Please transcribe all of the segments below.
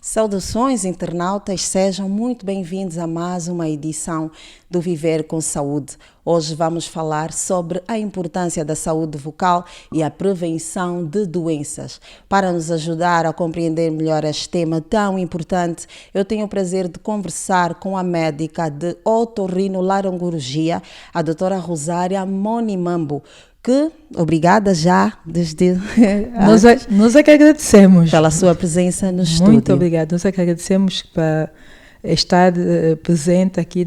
Saudações, internautas, sejam muito bem-vindos a mais uma edição do Viver com Saúde. Hoje vamos falar sobre a importância da saúde vocal e a prevenção de doenças. Para nos ajudar a compreender melhor este tema tão importante, eu tenho o prazer de conversar com a médica de otorrinolaringologia, a doutora Rosária Monimambo, que, obrigada já desde nós é que agradecemos pela sua presença no estúdio. Muito obrigada, nós é que agradecemos por estar presente aqui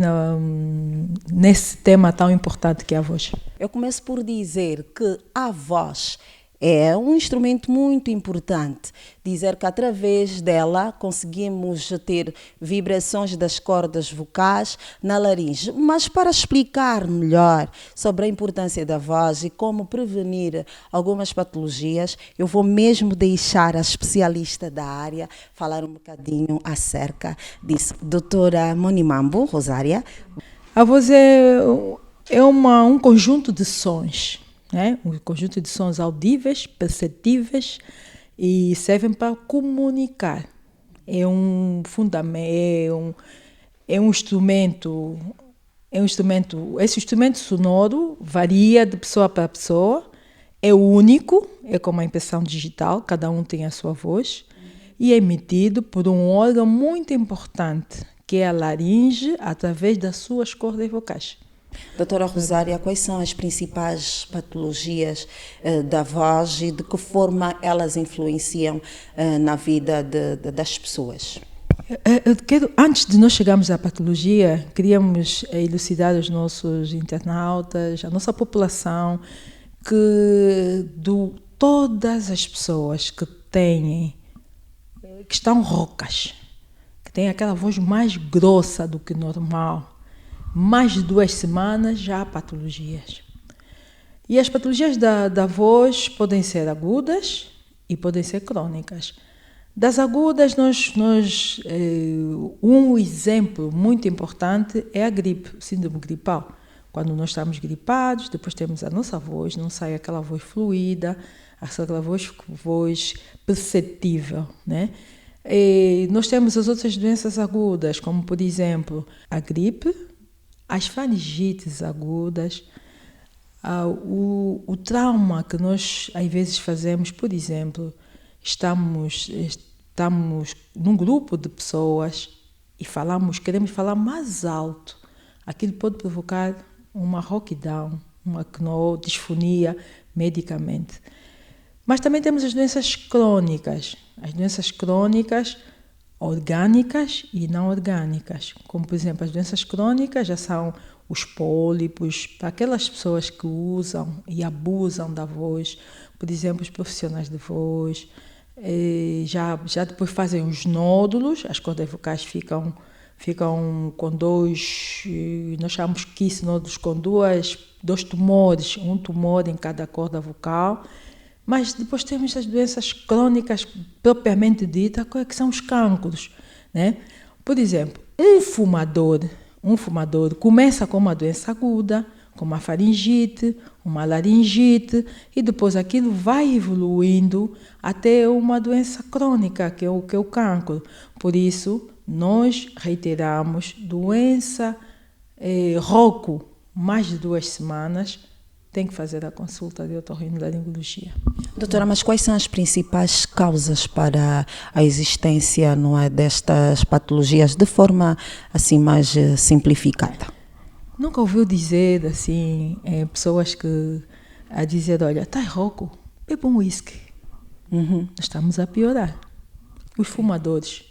nesse tema tão importante que é a voz. Eu começo por dizer que a voz é um instrumento muito importante. Dizer que através dela conseguimos ter vibrações das cordas vocais na laringe. Mas para explicar melhor sobre a importância da voz e como prevenir algumas patologias, eu vou mesmo deixar a especialista da área falar um bocadinho acerca disso. Doutora Monimambo, Rosária. A voz é um conjunto de sons. Um conjunto de sons audíveis, perceptíveis e servem para comunicar. É um fundamento, é um instrumento. Esse instrumento sonoro varia de pessoa para pessoa, é único, é como a impressão digital, cada um tem a sua voz, e é emitido por um órgão muito importante, que é a laringe, através das suas cordas vocais. Doutora Rosária, quais são as principais patologias da voz e de que forma elas influenciam na vida das pessoas? Antes de nós chegarmos à patologia, queríamos elucidar os nossos internautas, a nossa população, que todas as pessoas que estão roucas, que têm aquela voz mais grossa do que normal, mais de 2 semanas já há patologias. E as patologias da voz podem ser agudas e podem ser crônicas. Das agudas, um exemplo muito importante é a gripe, o síndrome gripal. Quando nós estamos gripados, depois temos a nossa voz, não sai aquela voz fluida, aquela voz perceptível, né? E nós temos as outras doenças agudas, como por exemplo a gripe, as faringites agudas, o trauma que nós às vezes fazemos, por exemplo, estamos num grupo de pessoas e queremos falar mais alto. Aquilo pode provocar uma rouquidão, uma disfonia medicamente. Mas também temos as doenças crônicas. As doenças crônicas orgânicas e não orgânicas, como por exemplo as doenças crônicas já são os pólipos, para aquelas pessoas que usam e abusam da voz, por exemplo os profissionais de voz, já depois fazem os nódulos, as cordas vocais ficam com nós chamamos kiss nódulos com dois tumores, um tumor em cada corda vocal. Mas depois temos as doenças crônicas propriamente ditas, que são os cancros, né? Por exemplo, um fumador começa com uma doença aguda, como uma faringite, uma laringite, e depois aquilo vai evoluindo até uma doença crônica, que é o cancro. Por isso, nós reiteramos, doença rouco, mais de 2 semanas, tem que fazer a consulta de otorrinolaringologia. Doutora, mas quais são as principais causas para a existência, não é, destas patologias de forma assim mais simplificada? Nunca ouviu dizer assim, pessoas que a dizer, olha, está rouco, beba um whisky. Estamos a piorar. Os fumadores.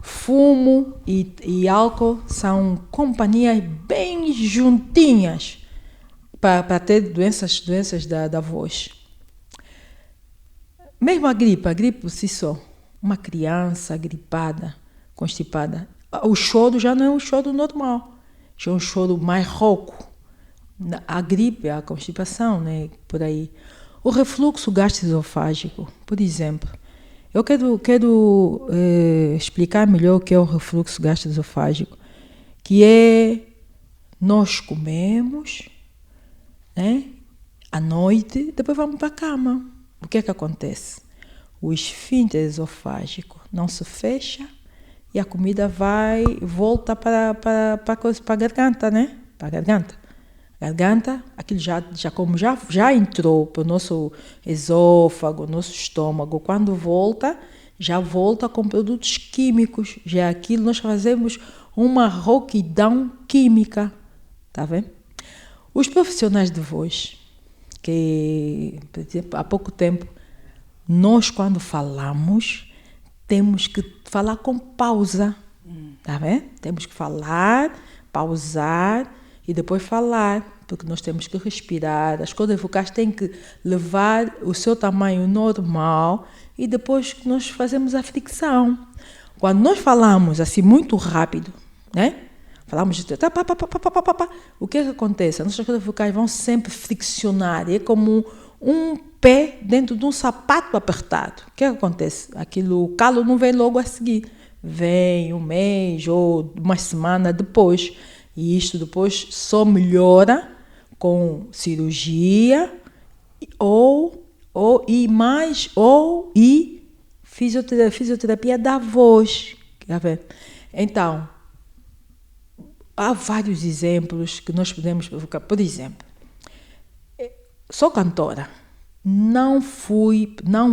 Fumo e álcool são companhias bem juntinhas para ter doenças da voz. Mesmo a gripe por si só, uma criança gripada, constipada, o choro já não é um choro normal, já é um choro mais rouco. A gripe, a constipação, né, por aí. O refluxo gastroesofágico, por exemplo. Eu quero explicar melhor o que é o refluxo gastroesofágico, que é nós comemos, né, à noite, depois vamos para a cama. O que é que acontece? o esfíncter esofágico não se fecha e a comida volta para a garganta, né? Para a garganta. Garganta, aquilo já entrou para o nosso esôfago, nosso estômago. Quando volta, já volta com produtos químicos. Já é aquilo, nós fazemos uma rouquidão química. Tá vendo? Os profissionais de voz, que, por exemplo, há pouco tempo, nós quando falamos, temos que falar com pausa, tá vendo? Temos que falar, pausar e depois falar, porque nós temos que respirar. As cordas vocais têm que levar o seu tamanho normal e depois nós fazemos a fricção. Quando nós falamos assim muito rápido, né? Falamos de o que é que acontece? As nossas cordas vocais vão sempre friccionar, é como um pé dentro de um sapato apertado. O que é que acontece? O calo não vem logo a seguir. Vem um mês ou uma semana depois. E isto depois só melhora com cirurgia e fisioterapia da voz. Então, há vários exemplos que nós podemos provocar. Por exemplo, sou cantora, não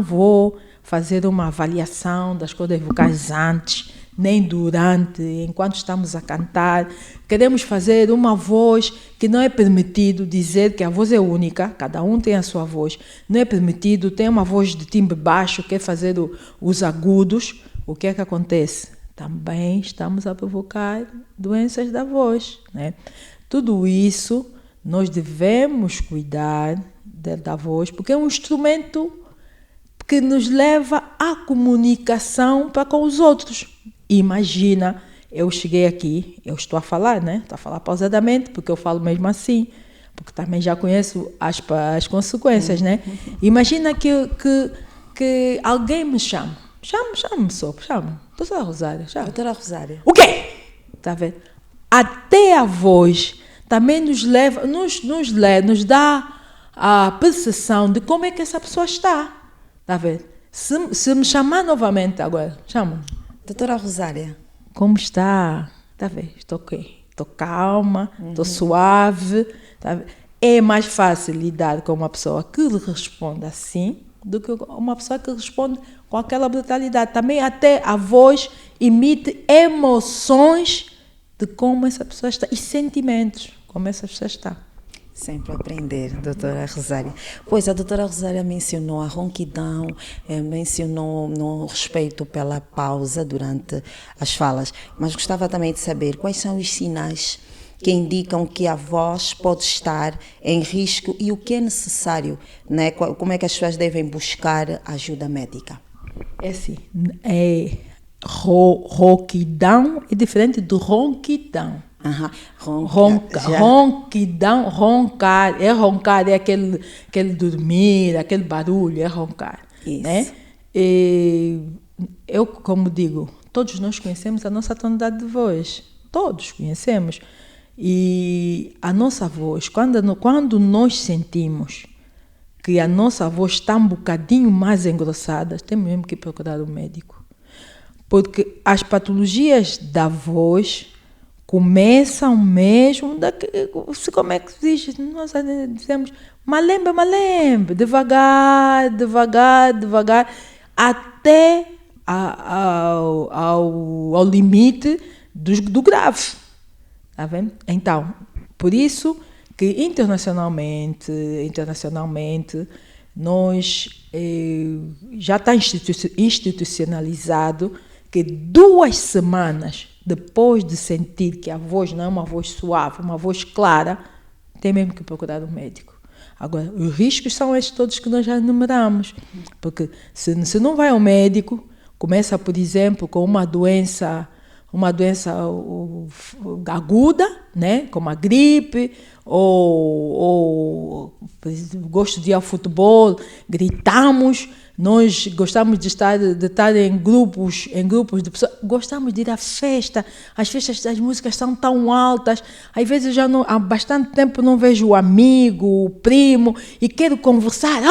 vou fazer uma avaliação das cordas vocais antes, nem durante, enquanto estamos a cantar. Queremos fazer uma voz que não é permitido dizer que a voz é única, cada um tem a sua voz. Não é permitido, tem uma voz de timbre baixo, quer fazer os agudos. O que é que acontece? Também estamos a provocar doenças da voz, né? Tudo isso nós devemos cuidar da voz, porque é um instrumento que nos leva à comunicação para com os outros. Imagina, eu cheguei aqui, eu estou a falar, né? Estou a falar pausadamente, porque eu falo mesmo assim, porque também já conheço as consequências, né? Imagina que alguém me chama. Chama-me só, chama. Doutora Rosária, chama. Doutora Rosária. O quê? Está vendo? Até a voz também nos leva, nos dá a percepção de como é que essa pessoa está. Está vendo? Se me chamar novamente agora, chama. Doutora Rosária. Como está? Está vendo? Estou ok. Estou calma, estou suave. Tá vendo? É mais fácil lidar com uma pessoa que lhe responde assim do que uma pessoa que responde com aquela brutalidade. Também até a voz emite emoções de como essa pessoa está e sentimentos, como essa pessoa está. Sempre aprender, doutora Rosária. Pois a doutora Rosária mencionou a ronquidão, mencionou no respeito pela pausa durante as falas, mas gostava também de saber quais são os sinais que indicam que a voz pode estar em risco e o que é necessário, né? Como é que as pessoas devem buscar ajuda médica? É assim, ronquidão é diferente do ronquidão. Ronquidão, roncar, é aquele dormir, aquele barulho, é roncar. Isso. Né? Eu, como digo, todos nós conhecemos a nossa tonalidade de voz, todos conhecemos. E a nossa voz, quando nós sentimos que a nossa voz está um bocadinho mais engrossada, temos mesmo que procurar um médico. Porque as patologias da voz começam mesmo, como é que se diz? Nós dizemos malembe, devagar, até ao limite do grave. Tá vendo? Então, por isso que internacionalmente nós já está institucionalizado que 2 semanas depois de sentir que a voz não é uma voz suave, uma voz clara, tem mesmo que procurar um médico. Agora, os riscos são estes todos que nós já enumeramos, porque se não vai ao médico, começa, por exemplo, com uma doença aguda, né? Como a gripe, ou gosto de ir ao futebol, gritamos, Nós gostamos de estar em grupos de pessoas, gostamos de ir à festa, as festas das músicas são tão altas, às vezes eu já não, há bastante tempo não vejo o amigo, o primo, e quero conversar,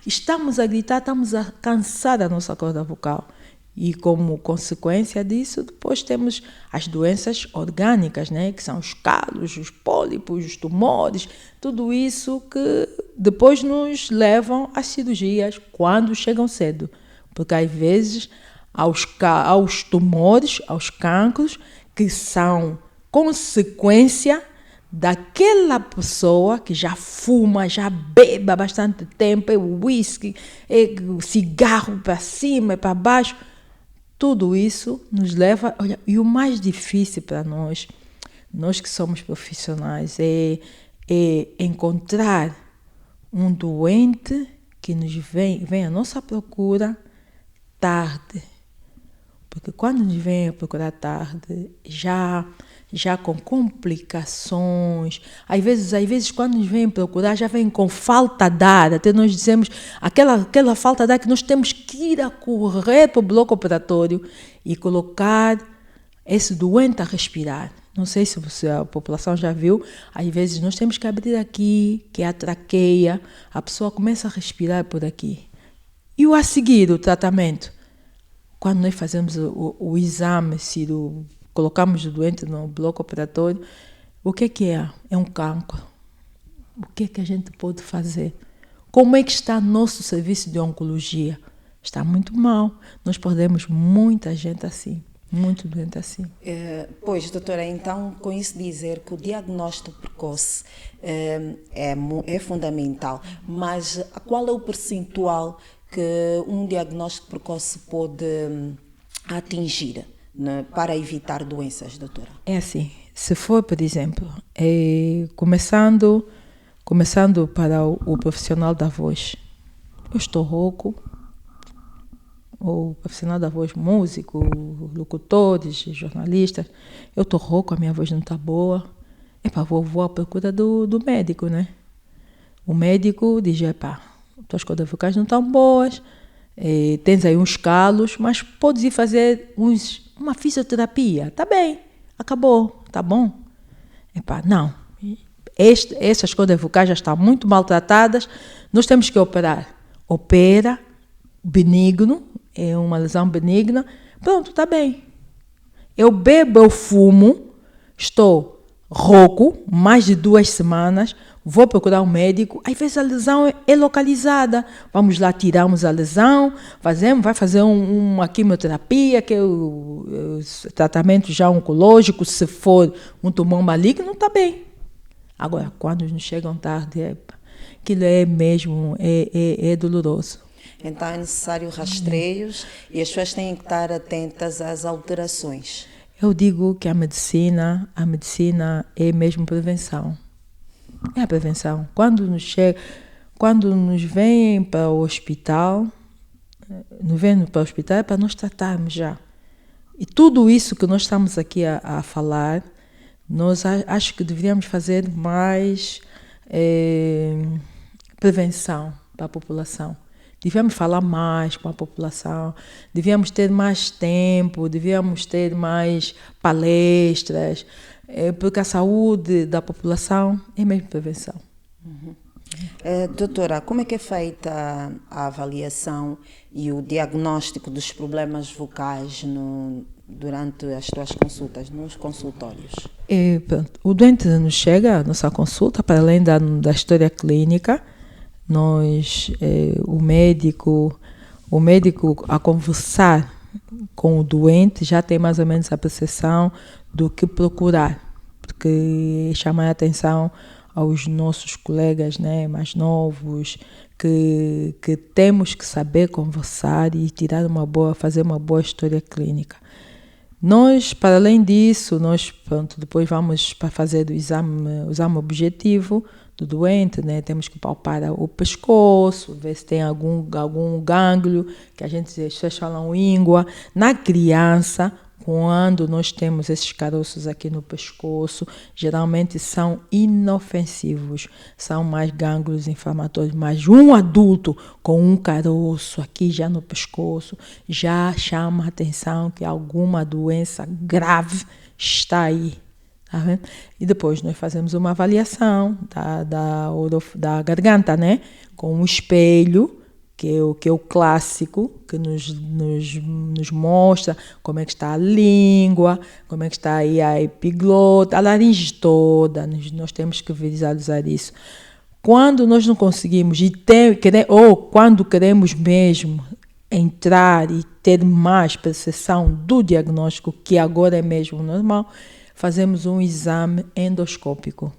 estamos a gritar, estamos a cansar a nossa corda vocal. E como consequência disso, depois temos as doenças orgânicas, né? Que são os calos, os pólipos, os tumores, tudo isso que depois nos levam às cirurgias quando chegam cedo. Porque às vezes aos tumores, aos cancros, que são consequência daquela pessoa que já fuma, já bebe há bastante tempo, é o whisky, é o cigarro para cima e para baixo. Tudo isso nos leva... Olha, e o mais difícil para nós que somos profissionais, é encontrar um doente que nos vem à nossa procura tarde. Porque quando nos vem a procurar tarde, já com complicações, às vezes quando nos vêm procurar, já vem com falta de ar, até nós dizemos aquela falta de ar que nós temos que ir a correr para o bloco operatório e colocar esse doente a respirar. Não sei se a população já viu, às vezes nós temos que abrir aqui, que é a traqueia, a pessoa começa a respirar por aqui. E a seguir, o tratamento? Quando nós fazemos o exame, colocamos o doente no bloco operatório, o que é? É um cancro. O que é que a gente pode fazer? Como é que está nosso serviço de oncologia? Está muito mal. Nós perdemos muita gente assim, muito doente assim. Pois, doutora, então, com isso dizer que o diagnóstico precoce é fundamental, mas qual é o percentual que um diagnóstico precoce pode atingir para evitar doenças, doutora? É assim, se for, por exemplo, começando para o profissional da voz, eu estou rouco, o profissional da voz, músico, locutores, jornalistas, eu estou rouco, a minha voz não está boa, vou à procura do médico, né? O médico diz, tuas cordas vocais não estão boas, tens aí uns calos, mas podes ir fazer uma fisioterapia. Tá bem, acabou, tá bom? Não. Essas cordas vocais já estão muito maltratadas, nós temos que operar. Opera, benigno, é uma lesão benigna, pronto, tá bem. Eu bebo, eu fumo, estou rouco, mais de 2 semanas, vou procurar um médico, às vezes a lesão é localizada, vamos lá, tiramos a lesão, vai fazer uma quimioterapia, que é o tratamento já oncológico, se for um tumor maligno, está bem. Agora, quando nos chegam tarde, aquilo é mesmo, é doloroso. Então é necessário rastreios e as pessoas têm que estar atentas às alterações. Eu digo que a medicina é mesmo prevenção. É a prevenção. Quando nos vêm para o hospital, é para nós tratarmos já. E tudo isso que nós estamos aqui a falar, nós acho que deveríamos fazer mais prevenção para a população. Devíamos falar mais com a população, devíamos ter mais tempo, devíamos ter mais palestras, porque a saúde da população é mesmo prevenção. Uhum. Doutora, como é que é feita a avaliação e o diagnóstico dos problemas vocais durante as tuas consultas, nos consultórios? O doente nos chega à nossa consulta, para além da história clínica, o médico a conversar com o doente já tem mais ou menos a percepção do que procurar, porque chama a atenção aos nossos colegas, né, mais novos, que temos que saber conversar e fazer uma boa história clínica. Nós, para além disso, depois vamos para fazer o exame objetivo do doente, né? Temos que palpar o pescoço, ver se tem algum gânglio, que as pessoas falam íngua. Na criança, quando nós temos esses caroços aqui no pescoço, geralmente são inofensivos, são mais gânglios inflamatórios, mas um adulto com um caroço aqui já no pescoço já chama a atenção que alguma doença grave está aí. Tá vendo? E depois nós fazemos uma avaliação da garganta, né? Com um espelho, que é o clássico, que nos mostra como é que está a língua, como é que está aí a epiglota, a laringe toda. Nós temos que visualizar isso. Quando nós não conseguimos, ou quando queremos mesmo entrar e ter mais percepção do diagnóstico, que agora é mesmo normal, fazemos um exame endoscópico.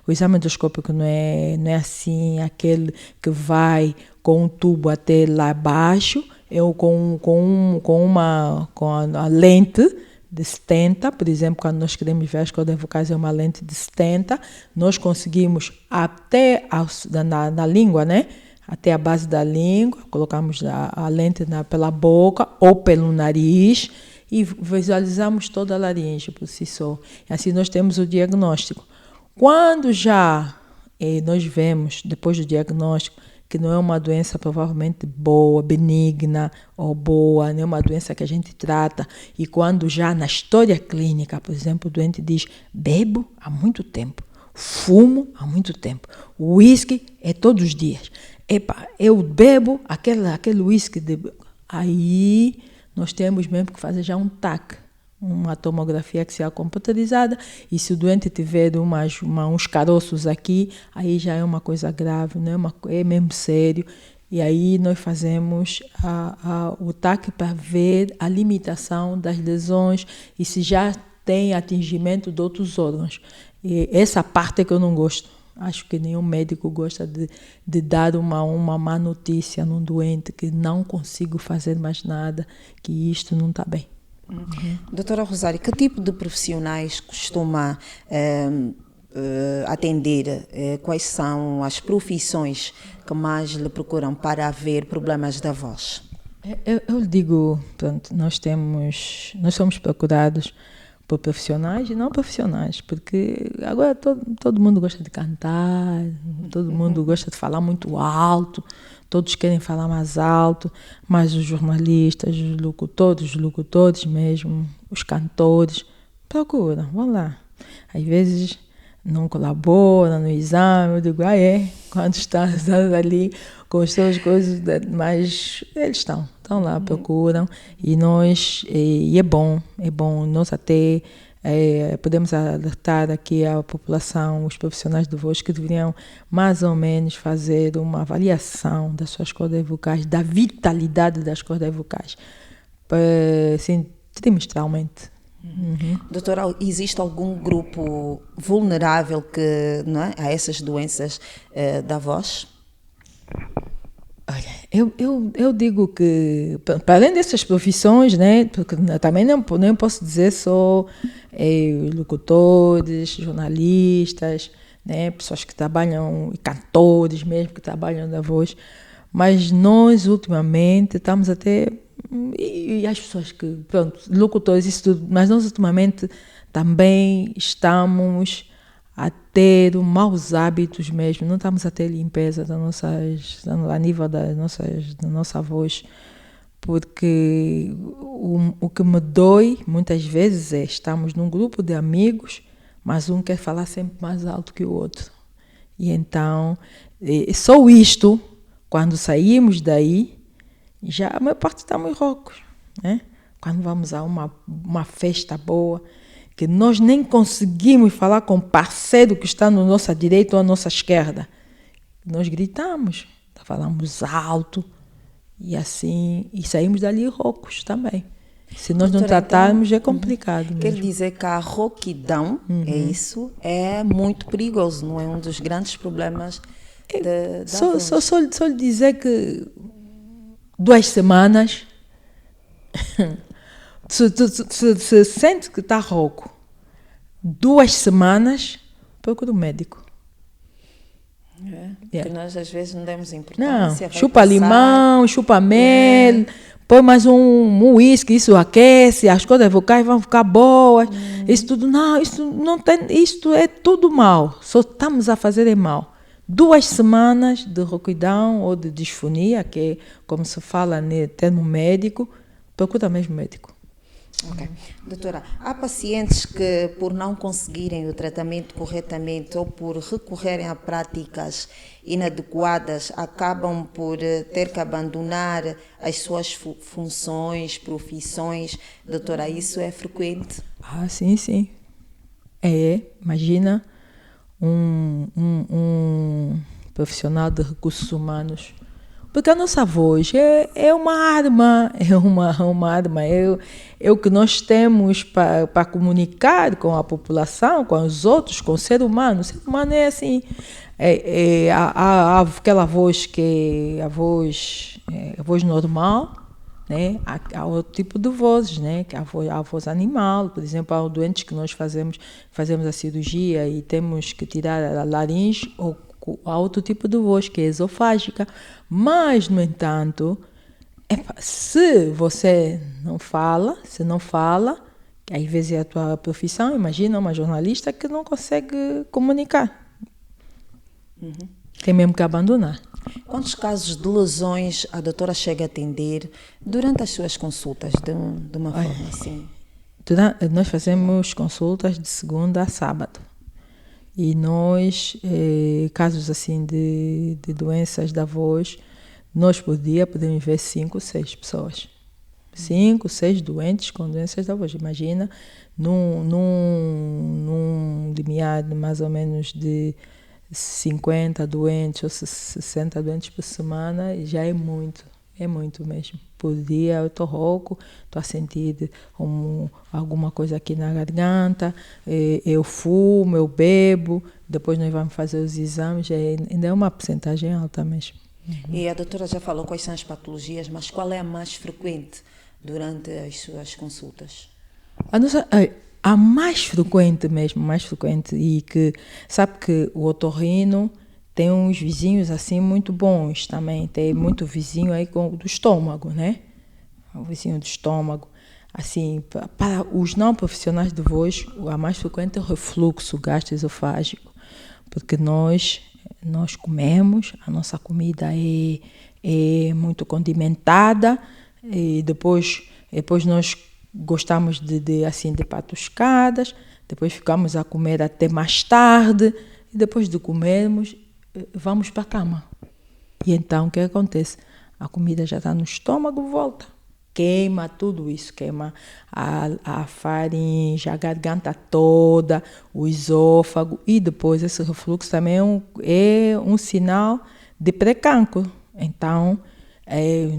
O exame endoscópico não é assim, aquele que vai com um tubo até lá abaixo, ou com a lente de 70, por exemplo, quando nós queremos ver as cordas vocais, é uma lente de 70, nós conseguimos até na língua, né? Até a base da língua, colocamos a lente pela boca ou pelo nariz, e visualizamos toda a laringe por si só. E assim nós temos o diagnóstico. Quando já nós vemos, depois do diagnóstico, que não é uma doença provavelmente boa, benigna ou boa, não é uma doença que a gente trata, e quando já na história clínica, por exemplo, o doente diz: bebo há muito tempo, fumo há muito tempo, o uísque é todos os dias, eu bebo aquele uísque, aí nós temos mesmo que fazer já um TAC, uma tomografia axial computadorizada, e se o doente tiver uns caroços aqui, aí já é uma coisa grave, né? É mesmo sério, e aí nós fazemos o TAC para ver a limitação das lesões e se já tem atingimento de outros órgãos. E essa parte é que eu não gosto. Acho que nenhum médico gosta de dar uma má notícia num doente que não consigo fazer mais nada, que isto não está bem. Doutora Rosário, que tipo de profissionais costuma atender? Quais são as profissões que mais lhe procuram para haver problemas da voz? Eu digo, pronto, nós somos procurados por profissionais e não profissionais, porque agora todo mundo gosta de cantar, todo mundo gosta de falar muito alto, todos querem falar mais alto, mas os jornalistas, os locutores mesmo, os cantores, procuram, vão lá. Às vezes não colaboram no exame, eu digo, quando está ali com as suas coisas, mas eles estão lá, procuram, e é bom, nós até podemos alertar aqui a população, os profissionais de voz, que deveriam mais ou menos fazer uma avaliação das suas cordas vocais, da vitalidade das cordas vocais, assim, trimestralmente. Doutora, existe algum grupo vulnerável a essas doenças da voz? Olha, eu digo que, para além dessas profissões, né, porque também não posso dizer só locutores, jornalistas, né, pessoas que trabalham, cantores mesmo, que trabalham da voz, mas nós ultimamente estamos até, e as pessoas que, pronto, locutores, isso tudo, mas nós ultimamente também estamos a ter maus hábitos mesmo, não estamos a ter limpeza a nível da nossa voz, porque o que me dói muitas vezes estamos num grupo de amigos, mas um quer falar sempre mais alto que o outro, e então só isto, quando saímos daí, já a maior parte estamos roucos, né? Quando vamos a uma festa boa, que nós nem conseguimos falar com o parceiro que está na nossa direita ou à nossa esquerda. Nós gritamos, falamos alto, e assim, e saímos dali roucos também. Se nós não tratarmos, é complicado mesmo. Quer dizer que a rouquidão, é muito perigoso, não é um dos grandes problemas da voz. Só lhe dizer que 2 semanas... Se sente que está rouco, 2 semanas, procura um médico. Porque nós às vezes não demos importância. Não, chupa limão, chupa mel, põe mais um uísque, isso aquece, as cordas vocais vão ficar boas. Isso tudo, não, isso não tem, isto é tudo mal. Só estamos a fazer mal. 2 semanas de rouquidão ou de disfonia, que é como se fala no termo médico, procura mesmo médico. Ok. Doutora, há pacientes que, por não conseguirem o tratamento corretamente ou por recorrerem a práticas inadequadas, acabam por ter que abandonar as suas funções, profissões. Doutora, isso é frequente? Ah, sim, sim. Imagina um profissional de recursos humanos. Porque a nossa voz é uma arma, uma arma, é o que nós temos para comunicar com a população, com os outros, com o ser humano. O ser humano é assim, aquela voz que é a voz normal, né? Há outro tipo de vozes, né? Que é a voz animal. Por exemplo, há doentes que nós fazemos a cirurgia e temos que tirar a laringe, ou há outro tipo de voz, que é esofágica. Mas, no entanto, se você não fala, que às vezes é a tua profissão, imagina uma jornalista que não consegue comunicar. Tem mesmo que abandonar. Quantos casos de lesões a doutora chega a atender durante as suas consultas, de uma forma assim? Nós fazemos consultas de segunda a sábado. E nós, casos assim de doenças da voz, nós por dia podemos ver 5, 6 pessoas. 5, 6 doentes com doenças da voz. Imagina, num limiar de mais ou menos de 50 doentes ou 60 doentes por semana, já é muito mesmo. Por dia eu estou rouco, estou a sentir alguma coisa aqui na garganta, eu fumo, eu bebo, depois nós vamos fazer os exames, ainda é uma porcentagem alta mesmo. E a doutora já falou quais são as patologias, mas qual é a mais frequente durante as suas consultas? A mais frequente mesmo, e que sabe que o otorrino tem uns vizinhos assim muito bons também, tem muito vizinho aí do estômago, né? O vizinho do estômago. Assim, para os não profissionais de voz, a mais frequente é o refluxo gastroesofágico, porque nós comemos, a nossa comida é muito condimentada, e depois nós gostamos de patuscadas, depois ficamos a comer até mais tarde, e depois de comermos, vamos para a cama. E então, o que acontece? A comida já está no estômago, volta. Queima tudo isso, queima a faringe, a garganta toda, o esôfago, e depois esse refluxo também é um sinal de pré-cancro. Então,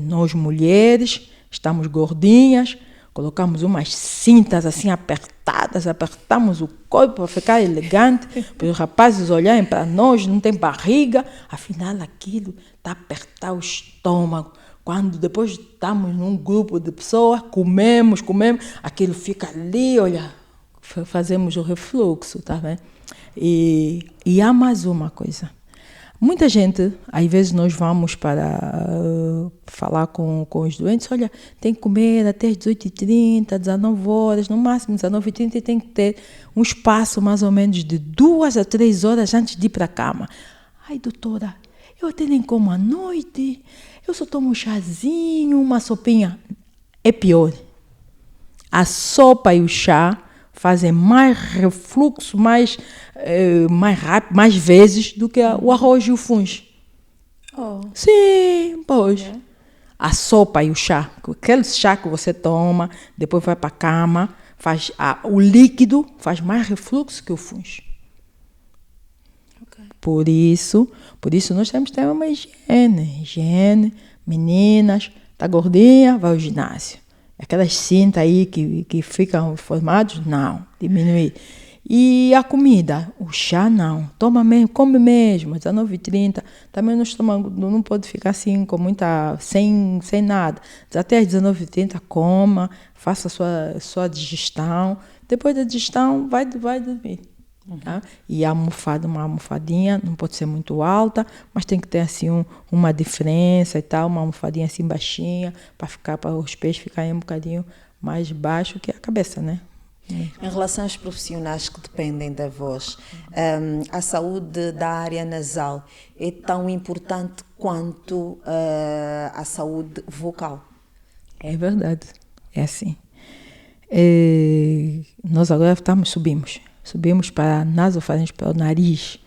nós mulheres estamos gordinhas, colocamos umas cintas assim apertamos o corpo para ficar elegante, para os rapazes olharem para nós, não tem barriga, afinal aquilo está a apertar o estômago. Quando depois estamos num grupo de pessoas, comemos, aquilo fica ali, olha, fazemos o refluxo, tá vendo? E há mais uma coisa. Muita gente, às vezes nós vamos para falar com os doentes, olha, tem que comer até as 18h30, 19 horas, no máximo 19h30, e tem que ter um espaço mais ou menos de 2 a 3 horas antes de ir para a cama. Ai, doutora, eu até nem como à noite, eu só tomo um chazinho, uma sopinha. É pior. A sopa e o chá fazem mais refluxo, mais rápido, mais vezes do que o arroz e o fungo. Oh. Sim, pois. É. A sopa e o chá, aquele chá que você toma, depois vai para a cama, o líquido faz mais refluxo que o fungo. Okay. Por isso nós temos que ter uma higiene. Meninas, tá gordinha, vai ao ginásio. Aquelas cintas aí que ficam formadas, não, diminuir. E a comida, o chá não, toma mesmo, come mesmo, 19h30, também no estômago não pode ficar assim, com sem nada. Até às 19h30 coma, faça a sua digestão, depois da digestão vai dormir. Tá? E a almofada, uma almofadinha, não pode ser muito alta, mas tem que ter assim uma diferença e tal, uma almofadinha assim baixinha, para os pés ficarem um bocadinho mais baixo que a cabeça, né? Em relação aos profissionais que dependem da voz, a saúde da área nasal é tão importante quanto a saúde vocal? É verdade, é assim. Nós agora subimos para nasofaringe, para o nariz.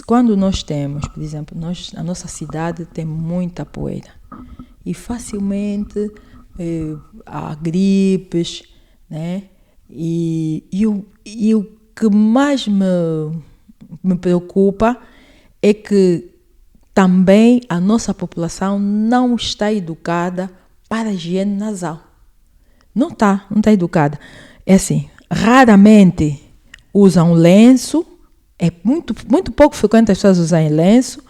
Quando nós temos, por exemplo, a nossa cidade tem muita poeira e facilmente há gripes, né? E o que mais me preocupa é que também a nossa população não está educada para a higiene nasal. Não está educada. É assim, raramente usam lenço, é muito pouco frequente as pessoas usarem lenço,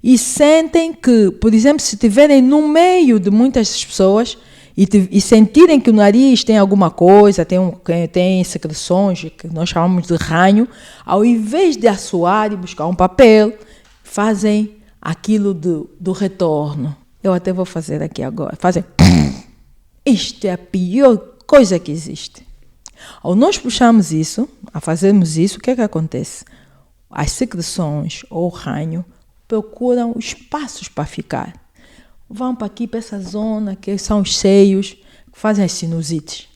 e sentem que, por exemplo, se estiverem no meio de muitas pessoas e sentirem que o nariz tem alguma coisa, tem secreções, que nós chamamos de ranho, ao invés de assoar e buscar um papel, fazem aquilo do retorno. Eu até vou fazer aqui agora. Fazem... Isto é a pior coisa que existe. Ao nós puxarmos isso, a fazermos isso, o que é que acontece? As secreções ou o ranho procuram espaços para ficar. Vão para aqui, para essa zona, que são os seios, que fazem as sinusites.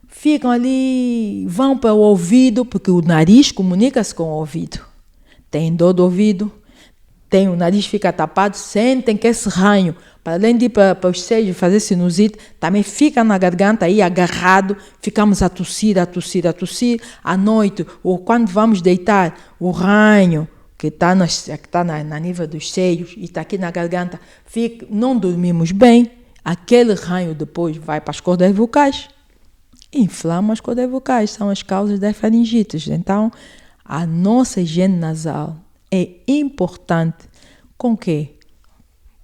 Ficam ali, vão para o ouvido, porque o nariz comunica-se com o ouvido. Tem dor do ouvido, o nariz fica tapado, sentem que esse ranho, para além de ir para os seios fazer sinusite, também fica na garganta aí agarrado, ficamos a tossir. À noite, ou quando vamos deitar, o ranho que está na nível dos seios e está aqui na garganta, não dormimos bem, aquele ranho depois vai para as cordas vocais, inflama as cordas vocais, são as causas das faringites. Então, a nossa higiene nasal é importante com que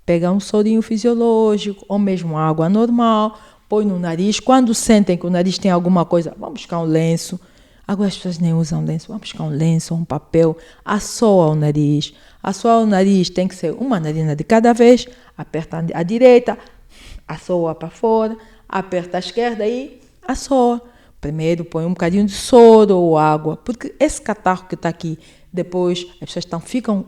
pega um sorinho fisiológico ou mesmo água normal, põe no nariz. Quando sentem que o nariz tem alguma coisa, vamos buscar um lenço. Agora as pessoas nem usam lenço, vamos buscar um lenço ou um papel, assoa o nariz. Assoar o nariz tem que ser uma narina de cada vez, aperta a direita, assoa para fora, aperta a esquerda e assoa. Primeiro põe um bocadinho de soro ou água, porque esse catarro que está aqui, depois as pessoas ficam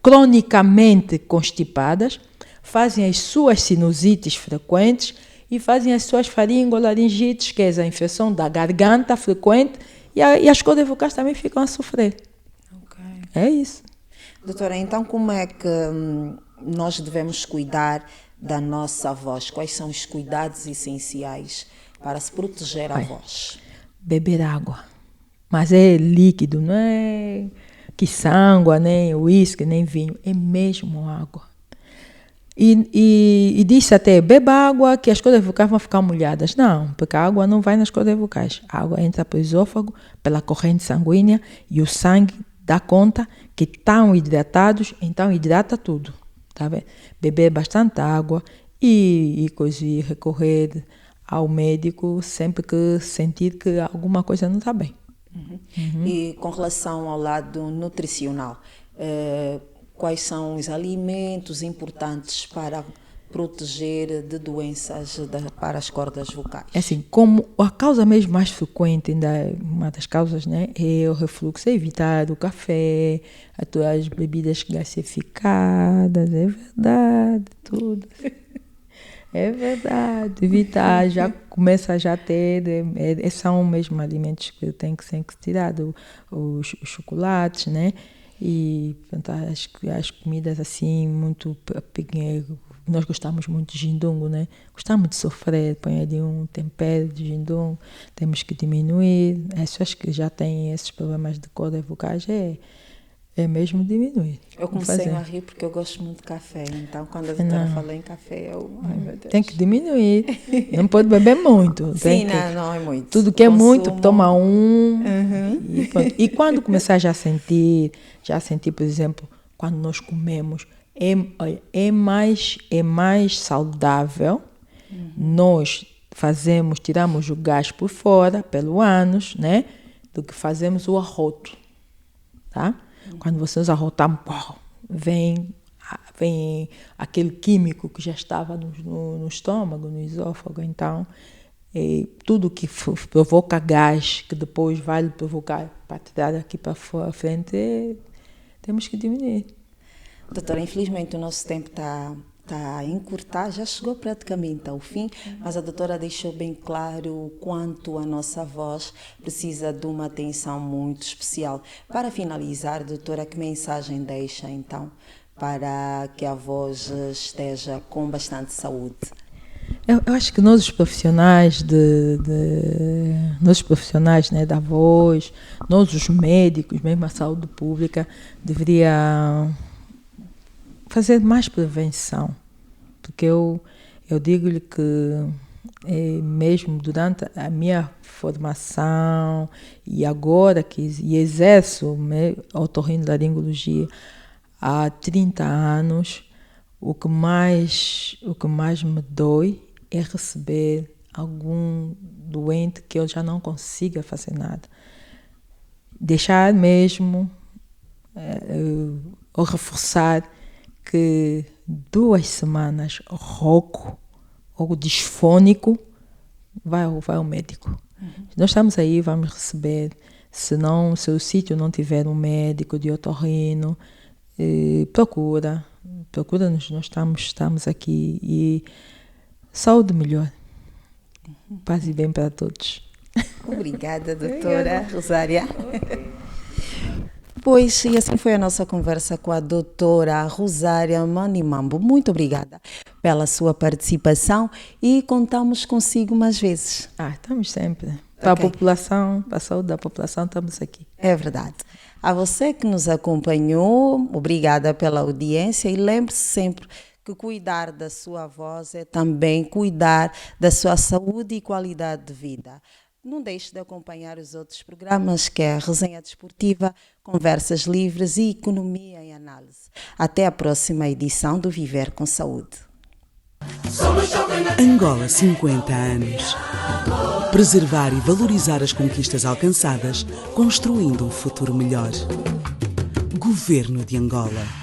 cronicamente constipadas, fazem as suas sinusites frequentes e fazem as suas faringolaringites, que é a infecção da garganta frequente, e as cordas vocais também ficam a sofrer. Okay. É isso. Doutora, então como é que nós devemos cuidar da nossa voz? Quais são os cuidados essenciais para se proteger a voz? Beber água. Mas é líquido, não é quiçanga, nem uísque, nem vinho. É mesmo água. E diz até, beba água que as cordas vocais vão ficar molhadas. Não, porque a água não vai nas cordas vocais. A água entra pelo esôfago, pela corrente sanguínea, e o sangue dá conta que estão hidratados, então hidrata tudo. Tá vendo? Beber bastante água e recorrer ao médico sempre que sentir que alguma coisa não está bem. Uhum. E com relação ao lado nutricional, quais são os alimentos importantes para proteger de doenças para as cordas vocais? É assim, como a causa mesmo mais frequente, ainda uma das causas, né, é o refluxo, é evitar o café, as bebidas gasificadas, é verdade, tudo. É verdade, evitar, já começa a já ter, são mesmo alimentos que tem que ser tirado, os chocolates, né? E as comidas assim, muito, nós gostamos muito de gindungo, né? Gostamos de sofrer, põe ali um tempero de gindungo, temos que diminuir. As pessoas que já têm esses problemas de cordas vocais, é mesmo diminuir. Eu comecei a rir porque eu gosto muito de café, então quando a doutora falou em café, ai meu Deus. Tem que diminuir, não pode beber muito. Sim, não é muito. Tudo que é muito, toma um. E quando começar já a sentir, por exemplo, quando nós comemos, é mais saudável. Nós tiramos o gás por fora, pelo ânus, né? do que fazemos o arroto, tá? Quando vocês arrotam, vem aquele químico que já estava no estômago, no esôfago. Então, tudo que provoca gás, que depois vai provocar para tirar daqui para frente, temos que diminuir. Doutora, infelizmente o nosso tempo está a encurtar, já chegou praticamente ao fim, mas a doutora deixou bem claro o quanto a nossa voz precisa de uma atenção muito especial. Para finalizar, doutora, que mensagem deixa então para que a voz esteja com bastante saúde? Eu acho que nós os profissionais né, da voz, nós os médicos, mesmo a saúde pública, deveria fazer mais prevenção, porque eu digo-lhe que mesmo durante a minha formação e agora que exerço otorrinolaringologia há 30 anos, o que mais me dói é receber algum doente que eu já não consiga fazer nada. Deixar mesmo, ou reforçar que 2 semanas rouco ou disfônico, vai ao médico. Nós estamos aí, vamos receber. Se o sítio não tiver um médico de otorrino, procura-nos, nós estamos aqui. E saúde melhor. Paz e bem para todos. Obrigada, doutora Rosária. Pois, e assim foi a nossa conversa com a doutora Rosária Manimambo. Muito obrigada pela sua participação e contamos consigo mais vezes. Estamos sempre. Para a população, para a saúde da população, estamos aqui. É verdade. A você que nos acompanhou, obrigada pela audiência e lembre-se sempre que cuidar da sua voz é também cuidar da sua saúde e qualidade de vida. Não deixe de acompanhar os outros programas, que é a Resenha Desportiva, Conversas Livres e Economia em Análise. Até a próxima edição do Viver com Saúde. Angola 50 anos. Preservar e valorizar as conquistas alcançadas, construindo um futuro melhor. Governo de Angola.